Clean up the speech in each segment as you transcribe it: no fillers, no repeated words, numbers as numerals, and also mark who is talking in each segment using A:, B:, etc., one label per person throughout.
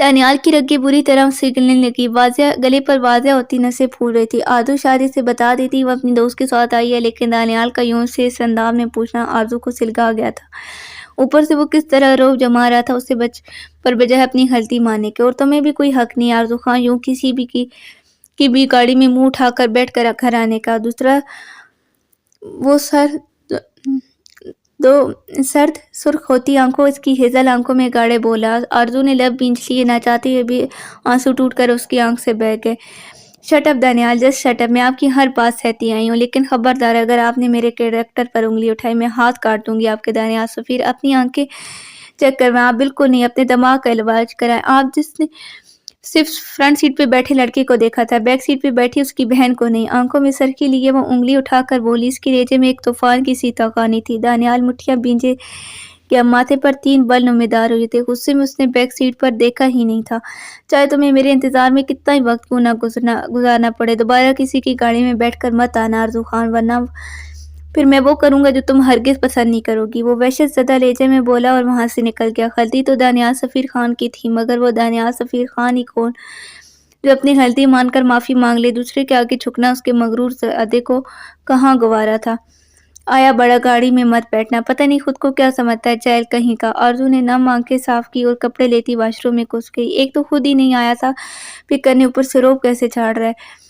A: دانیال کی رگیں بری طرح سے گلنے لگی، گلے پر واضح ہوتی نسیں پھول رہی تھی۔ آرزو شادی سے بتا دیتی وہ اپنی دوست کے ساتھ آئی ہے، لیکن دانیال کا یوں سے اس انداز میں پوچھنا آرزو کو سلگا گیا تھا۔ اوپر سے وہ کس طرح رعب جما رہا تھا اسے پر بجائے اپنی غلطی ماننے کے۔ اور تمہیں بھی کوئی حق نہیں آرزو خان یوں کسی کی بھی گاڑی میں منہ اٹھا کر بیٹھ کر گھر آنے کا۔ دوسرا وہ سرد سرخ ہوتی آنکھوں اس کی ہیزل آنکھوں میں گاڑے بولا۔ آرزو نے لب بھینچ لیے، نہ چاہتے ہوئے بھی آنسو ٹوٹ کر اس کی آنکھ سے بہہ گئے۔ Shut up Daniyal, just shut up, میں آپ کی ہر بات سہتی آئی ہوں، لیکن خبردار اگر آپ نے میرے کریکٹر پر انگلی اٹھائی میں ہاتھ کاٹ دوں گی آپ کے۔ دانیال سفیر اپنی آنکھیں چیک کروائیں، آپ بالکل نہیں، اپنے دماغ کا علاج کرائیں۔ آپ جس نے صرف فرنٹ سیٹ پہ بیٹھے لڑکے کو دیکھا تھا، بیک سیٹ پہ بیٹھی اس کی بہن کو نہیں۔ آنکھوں میں سرخی لیے وہ انگلی اٹھا کر بولی، اس کے لہجے میں ایک طوفان کی سی توانائی تھی۔ دانیال مٹھیاں بھیجے کہ اب ماتھے پر 3 بل نمودار ہوئے تھے۔ غصے میں اس نے بیک سیٹ پر دیکھا ہی نہیں تھا۔ چاہے تمہیں میرے انتظار میں کتنا ہی وقت کیوں نہ گزارنا پڑے، دوبارہ کسی کی گاڑی میں بیٹھ کر مت آنا آرزو خان، ورنہ پھر میں وہ کروں گا جو تم ہرگز پسند نہیں کرو گی، وہ وحشت زدہ لہجے میں بولا اور وہاں سے نکل گیا۔ غلطی تو دانیال سفیر خان کی تھی، مگر وہ دانیال سفیر خان ہی کون جو اپنی غلطی مان کر معافی مانگ لے۔ دوسرے کے آگے جھکنا اس کے مغرور ارادے کو کہاں گوارا تھا۔ آیا بڑا گاڑی میں مت بیٹھنا، پتہ نہیں خود کو کیا سمجھتا ہے چیل کہیں کا۔ آرزو نے نم آنکھیں صاف کی اور کپڑے لیتی واش روم میں گھس گئی۔ ایک تو خود ہی نہیں آیا تھا پک کرنے، اوپر سے روب کیسے جھاڑ رہا ہے۔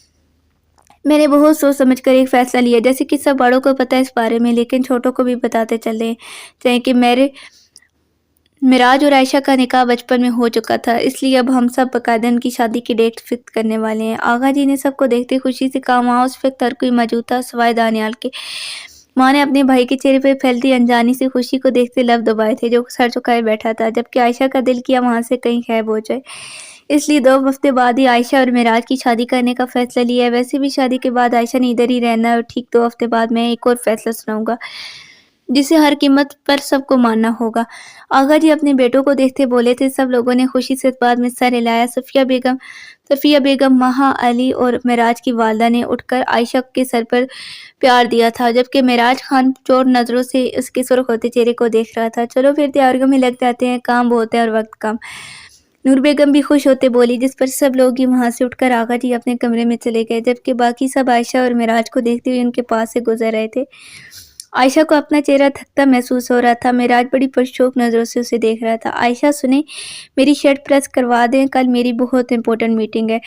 A: میں نے بہت سوچ سمجھ کر ایک فیصلہ لیا، جیسے کہ سب بڑوں کو پتہ ہے اس بارے میں، لیکن چھوٹوں کو بھی بتاتے چلے جائیں کہ معراج اور عائشہ کا نکاح بچپن میں ہو چکا تھا، اس لیے اب ہم سب باقاعدہ ان کی شادی کی ڈیٹ فکس کرنے والے ہیں۔ آغا جی نے سب کو دیکھتے خوشی سے کہا۔ وہاں اس وقت ہر کوئی موجود تھا سوائے دانیال کے۔ ماں نے اپنے بھائی کے چہرے پہ پھیلتی انجانی سے خوشی کو دیکھتے لب دبائے تھے، جو سر جھکائے بیٹھا تھا، جبکہ عائشہ کا دل کیا وہاں سے کہیں غائب ہو جائے۔ اس لیے 2 ہفتے بعد ہی عائشہ اور معراج کی شادی کرنے کا فیصلہ لیا ہے۔ ویسے بھی شادی کے بعد عائشہ نے ادھر ہی رہنا ہے، اور ٹھیک 2 ہفتے بعد میں ایک اور فیصلہ سناؤں گا جسے ہر قیمت پر سب کو ماننا ہوگا۔ آغا جی اپنے بیٹوں کو دیکھتے بولے تھے۔ سب لوگوں نے خوشی سے اس بات میں سر ہلایا۔ صفیہ بیگم، مہا، علی اور معراج کی والدہ نے اٹھ کر عائشہ کے سر پر پیار دیا تھا، جبکہ معراج خان چور نظروں سے اس کے سرخ ہوتے چہرے کو دیکھ رہا تھا۔ چلو پھر تیاریوں میں لگ جاتے ہیں، کام بہت ہے اور وقت کم۔ نور بیگم بھی خوش ہوتے بولی، جس پر سب لوگ ہی وہاں سے اٹھ کر آغا جی اپنے کمرے میں چلے گئے، جبکہ باقی سب عائشہ اور معراج کو دیکھتے ہوئے ان کے پاس سے گزر رہے تھے۔ عائشہ کو اپنا چہرہ تھکتا محسوس ہو رہا تھا۔ معراج بڑی پرشوق نظروں سے اسے دیکھ رہا تھا۔ عائشہ سنیں، میری شرٹ پریس کروا دیں، کل میری بہت امپورٹنٹ میٹنگ ہے۔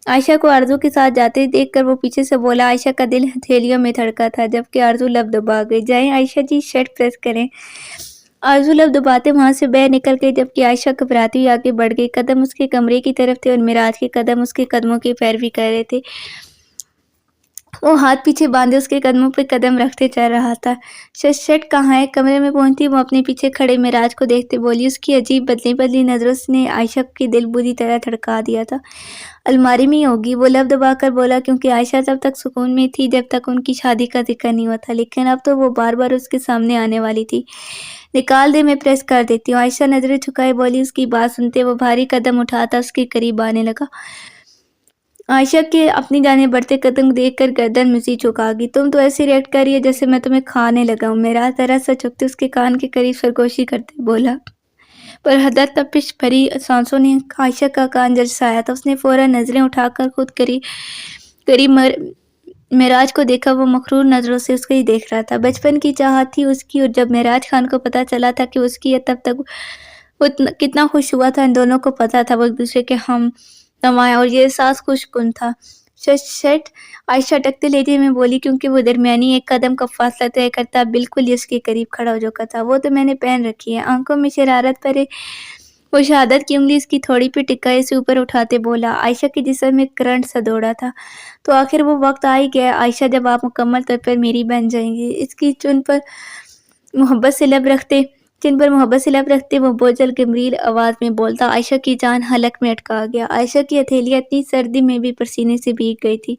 A: عائشہ کو آرزو کے ساتھ جاتے دیکھ کر وہ پیچھے سے بولا۔ عائشہ کا دل ہتھیلیوں میں دھڑکا تھا، جبکہ آرزو لب دبا گئی۔ جائیں عائشہ جی، شرٹ پریس کریں۔ آرزو لب دباتے وہاں سے باہر نکل گئی، جبکہ عائشہ گھبراتی ہوئی آگے بڑھ گئی۔ قدم اس کے کمرے کی طرف تھے اور معراج کے قدم اس کے قدموں کی پیروی کر رہے تھے۔ وہ ہاتھ پیچھے باندھے اس کے قدموں پہ قدم رکھتے چل رہا تھا۔ شرٹ کہاں ہے؟ کمرے میں پہنچتی وہ اپنے پیچھے کھڑے معراج کو دیکھتے بولی۔ اس کی عجیب بدلی نظروں نے عائشہ کے دل بری طرح دھڑکا دیا تھا۔ الماری میں ہی ہوگی، وہ لب دبا کر بولا، کیونکہ عائشہ تب تک سکون میں تھی جب تک ان کی شادی کا ذکر نہیں ہوا تھا، لیکن اب تو وہ بار بار اس کے سامنے آنے والی تھی۔ نکال دے، میں پریس کر دیتی ہوں۔ عائشہ نظریں جھکائے بولی۔ اس کی بات سنتے وہ بھاری قدم اٹھاتا اس کے قریب آنے لگا۔ عائشہ کے اپنی جانب بڑھتے قدم دیکھ کر گردن مزید جھکا گئی۔ تم تو ایسے ریئیکٹ کر رہی ہے جیسے میں تمہیں کھانے لگا ہوں۔ معراج ذرا سا جھکتے اس کے کان کے قریب سرگوشی کرتے بولا۔ پر حدت تپش بھری سانسوں نے عائشہ کا کان جھنجھلایا تھا۔ اس نے فوراً نظریں اٹھا کر خود قریب معراج کو دیکھا۔ وہ مغرور نظروں سے اس کو ہی دیکھ رہا تھا۔ بچپن کی چاہت تھی اس کی، اور جب معراج خان کو پتہ چلا تھا کہ اس کی ہے، تب تک وہ کتنا خوش ہوا تھا۔ ان دونوں کو پتہ تھا وہ ایک دوسرے کے ہم نوا ہیں، اور یہ احساس خوش کن تھا۔ شٹ، عائشہ ٹکتے لہجے میں بولی، کیونکہ وہ درمیانی ایک قدم کا فاصلہ طے کرتا بالکل ہی اس کے قریب کھڑا ہو چکا تھا۔ وہ تو میں نے پہن رکھی ہے۔ آنکھوں میں شرارت بھرے وہ شہادت کی انگلی اس کی تھوڑی پہ ٹکائے اسے اوپر اٹھاتے بولا۔ عائشہ کے جسم میں کرنٹ سا دوڑا تھا۔ تو آخر وہ وقت آ ہی گیا عائشہ، جب آپ مکمل طور پر میری بن جائیں گی۔ اس کی چن پر محبت سے لب رکھتے وہ بوجھل گمبھیر آواز میں بولتا۔ عائشہ کی جان حلق میں اٹکا گیا۔ عائشہ کی ہتھیلیاں اتنی سردی میں بھی پسینے سے بھیگ گئی تھی۔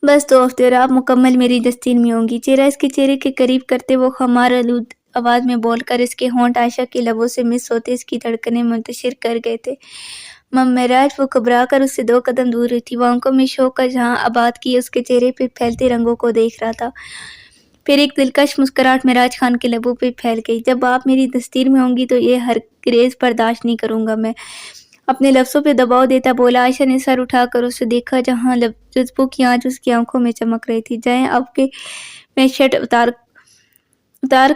A: بس 2 ہفتے اور آپ مکمل میری دستین میں ہوں گی۔ چہرہ اس کے چہرے کے قریب کرتے وہ خمار آلود آواز میں بول کر اس کے ہونٹ عائشہ کے لبوں سے مس ہوتے اس کی دھڑکنیں منتشر کر گئے تھے۔ معراج، وہ گھبرا کر اس سے 2 قدم دور تھی۔ وہ آنکھوں میں شوق کا جہاں آباد کیے اس کے چہرے پہ پھیلتے رنگوں کو دیکھ رہا تھا۔ پھر ایک دلکش مسکراہٹ معراج خان کے لبوں پہ پھیل گئی. جب آپ میری دستگیر میں ہوں گی تو یہ ہرگز برداشت نہیں کروں گا. میں اپنے لفظوں پہ دباؤ دیتا بولا. عائشہ نے سر اٹھا کر اسے دیکھا جہاں جذبوں کی آنچ اس کی آنکھوں میں چمک رہی تھی. جائیں اب کہ میں شرٹ اتار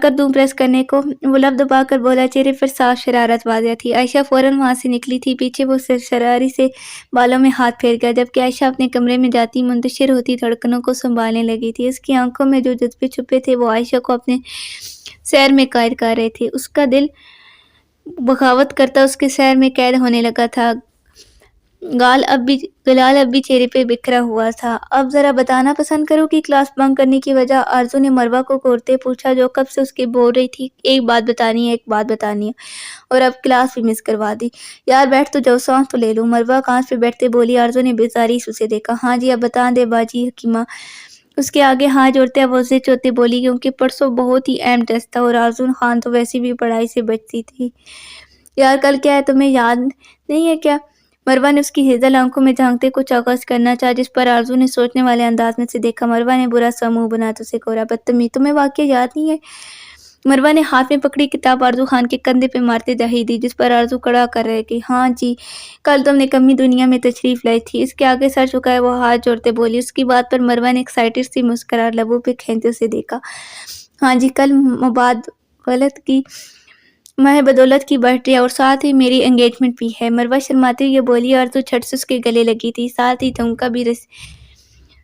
A: کر دوں پریس کرنے کو. وہ لب دبا کر بولا. چہرے پر صاف شرارت واضح تھی. عائشہ فوراً وہاں سے نکلی تھی. پیچھے وہ شراری سے بالوں میں ہاتھ پھیر گیا. جبکہ عائشہ اپنے کمرے میں جاتی منتشر ہوتی دھڑکنوں کو سنبھالنے لگی تھی. اس کی آنکھوں میں جو جذبے چھپے تھے وہ عائشہ کو اپنے سیر میں قید کر رہے تھے. اس کا دل بغاوت کرتا اس کے سیر میں قید ہونے لگا تھا. گلال اب بھی چہرے پہ بکھرا ہوا تھا. اب ذرا بتانا پسند کرو کہ کلاس بنک کرنے کی وجہ. آرزو نے مروہ کو گھورتے پوچھا جو کب سے اس کی بول رہی تھی ایک بات بتانی ہے اور اب کلاس بھی مس کروا دی. یار بیٹھ تو جاؤ سانس تو لے لوں. مروہ کانچ پہ بیٹھتے بولی. آرزو نے بیزاری سے اسے دیکھا. ہاں جی اب بتا دے باجی حکیمہ. اس کے آگے ہاتھ جوڑتے آوازیں چوتے بولی کیونکہ پرسوں بہت ہی اہم ٹیسٹ تھا اور آرزو خان تو ویسے بھی پڑھائی سے بچتی تھی. یار کل کیا ہے تمہیں یاد نہیں ہے کیا؟ مروہ نے اس کی ہیزل آنکھوں میں جھانکتے کچھ آغاز کرنا چاہا جس پر آرزو نے سوچنے والے انداز میں سے دیکھا. مروہ نے برا سا منہ بنا تو اسے کوہرا. بدتمیز تمہیں واقعہ یاد نہیں ہے؟ مروہ نے ہاتھ میں پکڑی کتاب آرزو خان کے کندھے پہ مارتے دہی دی جس پر آرزو کڑا کر رہے کہ ہاں جی کل تم نے کمی دنیا میں تشریف لائی تھی. اس کے آگے سر جھکائے وہ ہاتھ جوڑتے بولی. اس کی بات پر مروہ نے ایکسائٹڈ سی مسکراہٹ لبوں پہ کھینچتے اسے دیکھا. ہاں جی کل بدولت کی برتھ ڈے اور ساتھ ہی میری انگیجمنٹ بھی ہے. مروہ شرماتے ہوئے بولی. آرزو جھٹ سے اس کے گلے لگی تھی. ساتھ ہی تم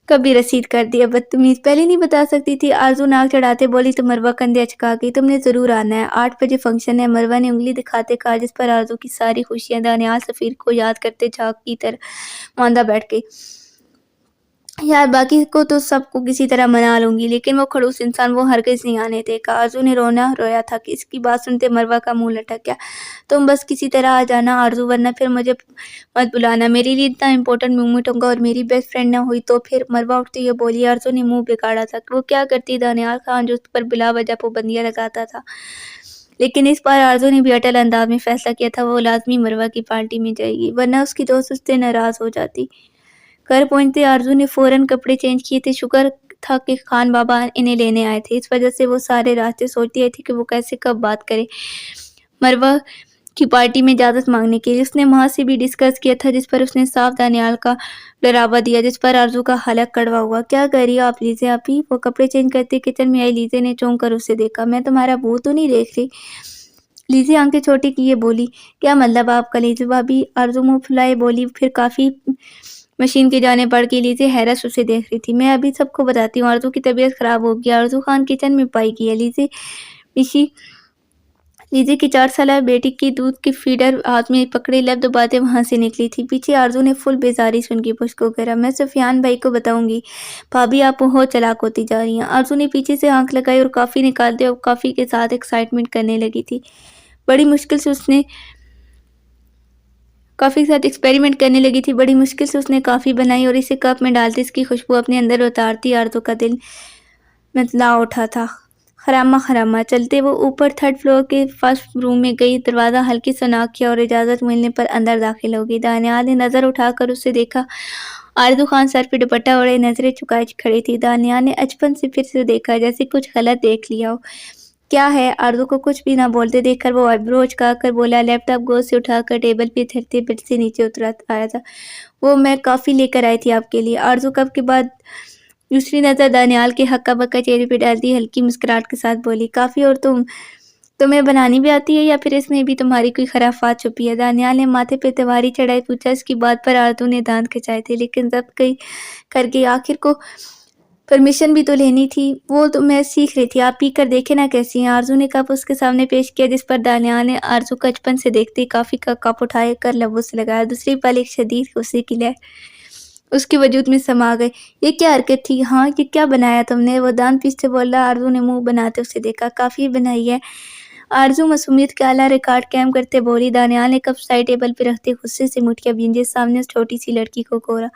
A: کبھی رسید کر دیا. بدتمیز پہلے نہیں بتا سکتی تھی؟ آرزو ناک چڑھاتے بولی تو مروہ کندھے اچکا گئی. تم نے ضرور آنا ہے. 8 بجے فنکشن ہے. مروہ نے انگلی دکھاتے کہا جس پر آرزو کی ساری خوشیاں دانیال سفیر کو یاد کرتے جھاگ کی طرح ماندہ بیٹھ گئی. یار باقی کو تو سب کو کسی طرح منا لوں گی لیکن وہ کھڑوس انسان وہ ہرگز نہیں آنے دے گا. آرزو نے رویا تھا کہ اس کی بات سنتے مروہ کا منہ لٹک گیا. تم بس کسی طرح آ جانا آرزو ورنہ پھر مجھے مت بلانا. میرے لیے اتنا امپورٹنٹ مومنٹ ہوگا اور میری بیسٹ فرینڈ نہ ہوئی تو پھر. مروہ اٹھتے ہوئے بولی. آرزو نے منہ بگاڑا تھا کہ وہ کیا کرتی دانیال خان جو اس پر بلا وجہ پابندیاں لگاتا تھا. لیکن اس بار آرزو نے بھی اٹل انداز میں فیصلہ کیا تھا وہ لازمی مروہ کی پارٹی میں جائے گی ورنہ اس کی دوست اس سے ناراض ہو جاتی. گھر پہنچتے آرزو نے فوراً کپڑے چینج کیے تھے. شکر تھا کہ خان بابا انہیں لینے آئے تھے. اس وجہ سے وہ سارے راستے سوچتی رہی تھی کہ وہ کیسے کب بات کرے مروہ کی پارٹی میں اجازت مانگنے کے لیے. اس نے وہاں سے بھی ڈسکس کیا تھا جس پر اس نے صاف دانیال کا ڈراوا دیا جس پر آرزو کا حلق کڑوا ہوا. کیا کر رہی ہو آپ لیزے آپی؟ وہ کپڑے چینج کرتے کچن میں آئی. لیزے نے چونک کر اسے دیکھا. میں تمہارا بھوت تو نہیں دیکھ رہی؟ لیزے آنکھیں چھوٹی کیے بولی. کیا مطلب آپ کا لیزے بھابی؟ آرزو منہ پھلائے بولی. پھر کافی مشین کی جانب بڑھ کے لیزے حیرت اسے دیکھ رہی تھی. میں ابھی سب کو بتاتی ہوں. آرزو کی طبیعت خراب ہو گئی. آرزو خان کچن میں پائی گئی ہے. لیزے کی 4 سالہ بیٹی کی دودھ کی فیڈر ہاتھ میں پکڑے لب دباتے وہاں سے نکلی تھی. پیچھے آرزو نے فل بیزاری سے ان کی پشت کو گھیرا. میں سفیان بھائی کو بتاؤں گی. بھابی آپ بہت چالاک ہوتی جا رہی ہیں. آرزو نے پیچھے سے آنکھ لگائی اور کافی نکالتے اور کافی کے ساتھ ایکسائٹمنٹ کرنے لگی تھی. بڑی مشکل سے اس نے کافی بنائی اور اسے کپ میں ڈالتے اس کی خوشبو اپنے اندر اتارتی. آرزو کا دل متلا اٹھا تھا. خرامہ چلتے وہ اوپر 3rd فلور کے فرسٹ روم میں گئی. دروازہ ہلکی سے ناک کیا اور اجازت ملنے پر اندر داخل ہو گئی. دانیال نے نظر اٹھا کر اسے دیکھا. آرزو خان سر پہ دوپٹہ اوڑھے نظریں چکائے کھڑی تھی. دانیال نے اچپن سے پھر سے دیکھا جیسے کچھ غلط دیکھ لیا ہو. کیا ہے؟ آرزو کو کچھ بھی نہ بولتے دیکھ کر وہ آئیبرو اچکا کر بولا. لیپ ٹاپ گود سے اٹھا کر ٹیبل پہ دھرتے بیڈ سے نیچے اتر آیا تھا. وہ میں کافی لے کر آئی تھی آپ کے لیے. آرزو کپ کے بعد دوسری نظر دانیال کے ہکا بکا چہرے پہ ڈالتی ہلکی مسکراہٹ کے ساتھ بولی. کافی اور تمہیں بنانی بھی آتی ہے یا پھر اس میں بھی تمہاری کوئی خرافات چھپی ہے؟ دانیال نے ماتھے پہ تیواری چڑھائے پوچھا. اس کی بات پر آرزو نے دانت کھچائے تھے لیکن ضبط کر کے آخر کو پرمیشن بھی تو لینی تھی. وہ تو میں سیکھ رہی تھی. آپ پی کر دیکھے نا کیسی ہیں. آرزو نے کپ اس کے سامنے پیش کیا جس پر دانیال نے آرزو کو بچپن سے دیکھتے کافی کا کپ اٹھائے کر لبوں سے لگایا. دوسری پل ایک شدید غصے کی لہر اس کے وجود میں سما گئی. یہ کیا حرکت تھی؟ ہاں یہ کیا بنایا تم نے؟ وہ دانت پیستے بولا. آرزو نے منہ بناتے اسے دیکھا. کافی بنائی ہے. آرزو معصومیت کا اعلیٰ ریکارڈ قائم کرتے بولی. دانیال نے کپ سائڈ ٹیبل پہ رکھتے غصے سے مٹھیاں بھینجے سامنے اس چھوٹی سی لڑکی کو کوہرا.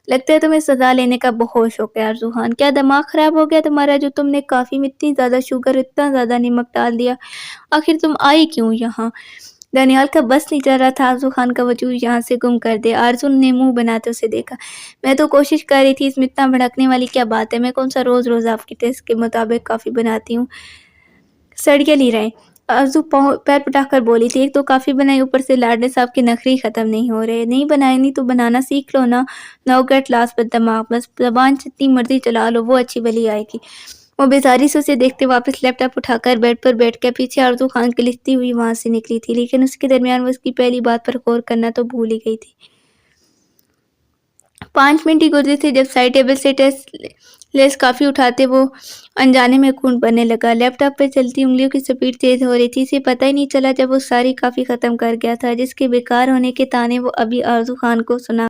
A: لگتا ہے تمہیں سزا لینے کا بہت شوق ہے آرزو خان. کیا دماغ خراب ہو گیا تمہارا جو تم نے کافی میں اتنی زیادہ شوگر اتنا زیادہ نمک ڈال دیا؟ آخر تم آئی کیوں یہاں؟ دانیال کا بس نہیں چل رہا تھا آرزو خان کا وجود یہاں سے گم کر دے۔ آرزو نے منہ بناتے اسے دیکھا۔ میں تو کوشش کر رہی تھی، اس میں اتنا بھڑکنے والی کیا بات ہے؟ میں کون سا روز روز آپ کی ٹیسٹ کے مطابق کافی بناتی ہوں؟ سڑکے لی رہے۔ آرزو پیر پٹا کر بولی تھی، ایک تو کافی بنائی، اوپر سے لاڈلے صاحب کے نخرے ہی ختم نہیں ہو رہے۔ نہیں بنائی نہیں تو بنانا سیکھ لو نا۔ نو گیٹ لاس بد دماغ، بس زبان جتنی مرضی چلا لو، وہ اچھی بھلی آئے گی۔ وہ بیزاری سے اسے دیکھتے واپس لیپ ٹاپ اٹھا کر بیڈ پر بیٹھ کے پیچھے آرزو خان کے لکھتی ہوئی وہاں سے نکلی تھی، لیکن اس کے درمیان وہ اس کی پہلی بات پر غور کرنا تو بھول ہی گئی تھی۔ 5 منٹ ہی گزرے تھے جب سائڈ ٹیبل سے ٹیسٹ لیس کافی اٹھاتے وہ انجانے میں خون بننے لگا۔ لیپ ٹاپ پہ چلتی انگلیوں کی سپیڈ تیز ہو رہی تھی، اسے پتہ ہی نہیں چلا جب وہ ساری کافی ختم کر گیا تھا، جس کے بیکار ہونے کے تانے وہ ابھی آرزو خان کو سنا